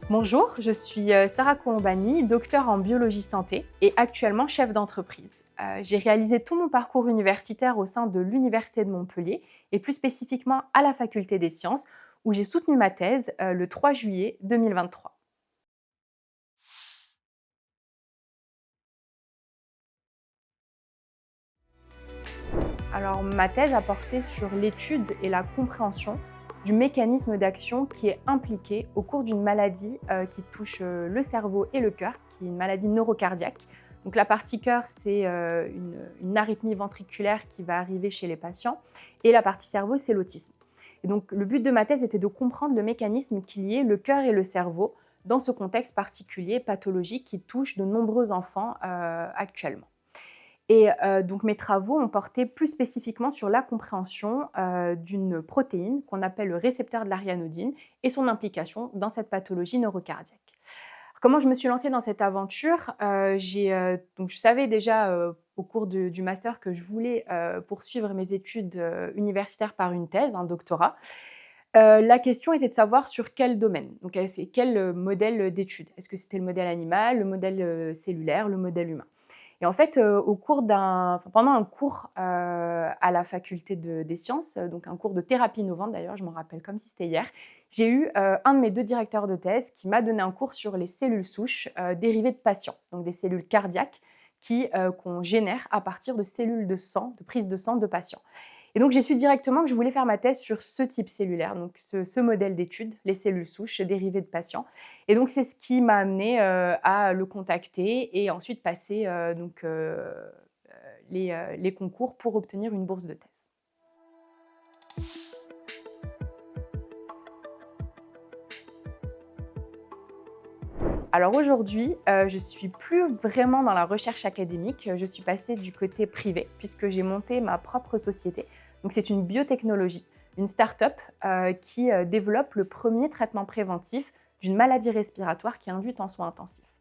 Bonjour, je suis Sarah Colombani, docteure en biologie santé et actuellement chef d'entreprise. J'ai réalisé tout mon parcours universitaire au sein de l'Université de Montpellier et plus spécifiquement à la Faculté des sciences où j'ai soutenu ma thèse le 3 juillet 2023. Alors ma thèse a porté sur l'étude et la compréhension du mécanisme d'action qui est impliqué au cours d'une maladie qui touche le cerveau et le cœur, qui est une maladie neurocardiaque. Donc la partie cœur, c'est une arythmie ventriculaire qui va arriver chez les patients, et la partie cerveau, c'est l'autisme. Et donc le but de ma thèse était de comprendre le mécanisme qui liait le cœur et le cerveau dans ce contexte particulier pathologique qui touche de nombreux enfants actuellement. Et donc mes travaux ont porté plus spécifiquement sur la compréhension d'une protéine qu'on appelle le récepteur de l'arianodine et son implication dans cette pathologie neurocardiaque. Comment je me suis lancée dans cette aventure? Donc je savais déjà au cours du master que je voulais poursuivre mes études universitaires par une thèse, un doctorat. La question était de savoir sur quel domaine, donc c'est quel modèle d'étude. Est-ce que c'était le modèle animal, le modèle cellulaire, le modèle humain? Et en fait, pendant un cours à la faculté des sciences, donc un cours de thérapie innovante d'ailleurs, je m'en rappelle comme si c'était hier, j'ai eu un de mes 2 directeurs de thèse qui m'a donné un cours sur les cellules souches dérivées de patients, donc des cellules cardiaques qu'on génère à partir de cellules de sang, de prise de sang de patients. Et donc j'ai su directement que je voulais faire ma thèse sur ce type cellulaire, donc ce modèle d'étude, les cellules souches dérivées de patients. Et donc c'est ce qui m'a amenée à le contacter et ensuite passer les concours pour obtenir une bourse de thèse. Alors aujourd'hui, je suis plus vraiment dans la recherche académique, je suis passée du côté privé puisque j'ai monté ma propre société. Donc c'est une biotechnologie, une start-up qui développe le premier traitement préventif d'une maladie respiratoire qui est induite en soins intensifs.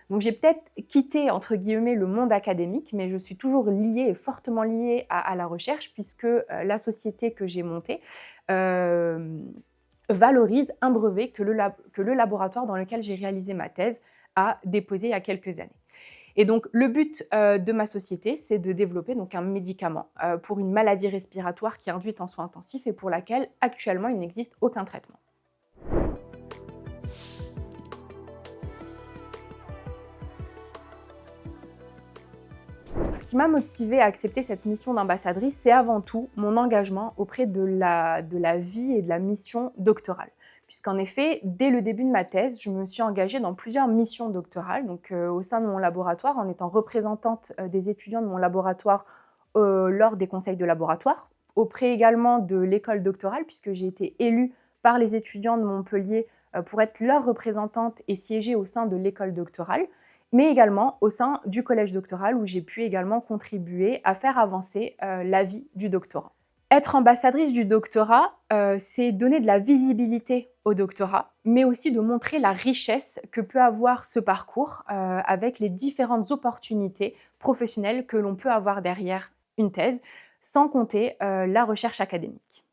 Donc j'ai peut-être quitté entre guillemets le monde académique, mais je suis toujours liée et fortement liée à la recherche puisque la société que j'ai montée valorise un brevet que le laboratoire dans lequel j'ai réalisé ma thèse a déposé il y a quelques années. Et donc le but de ma société, c'est de développer donc un médicament pour une maladie respiratoire qui est induite en soins intensifs et pour laquelle actuellement il n'existe aucun traitement. Ce qui m'a motivée à accepter cette mission d'ambassadrice, c'est avant tout mon engagement auprès de la vie et de la mission doctorale. Puisqu'en effet, dès le début de ma thèse, je me suis engagée dans plusieurs missions doctorales, donc au sein de mon laboratoire, en étant représentante des étudiants de mon laboratoire lors des conseils de laboratoire, auprès également de l'école doctorale, puisque j'ai été élue par les étudiants de Montpellier pour être leur représentante et siéger au sein de l'école doctorale, mais également au sein du collège doctoral où j'ai pu également contribuer à faire avancer la vie du doctorat. Être ambassadrice du doctorat, c'est donner de la visibilité au doctorat, mais aussi de montrer la richesse que peut avoir ce parcours avec les différentes opportunités professionnelles que l'on peut avoir derrière une thèse, sans compter la recherche académique.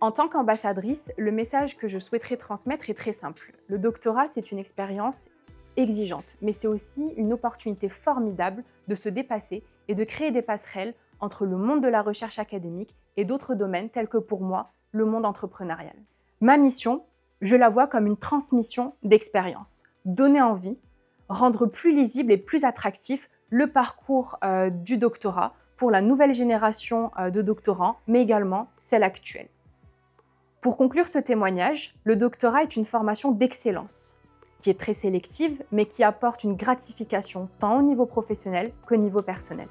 En tant qu'ambassadrice, le message que je souhaiterais transmettre est très simple. Le doctorat, c'est une expérience exigeante, mais c'est aussi une opportunité formidable de se dépasser et de créer des passerelles entre le monde de la recherche académique et d'autres domaines tels que pour moi, le monde entrepreneurial. Ma mission, je la vois comme une transmission d'expérience, donner envie, rendre plus lisible et plus attractif le parcours du doctorat pour la nouvelle génération de doctorants, mais également celle actuelle. Pour conclure ce témoignage, le doctorat est une formation d'excellence, qui est très sélective, mais qui apporte une gratification tant au niveau professionnel qu'au niveau personnel.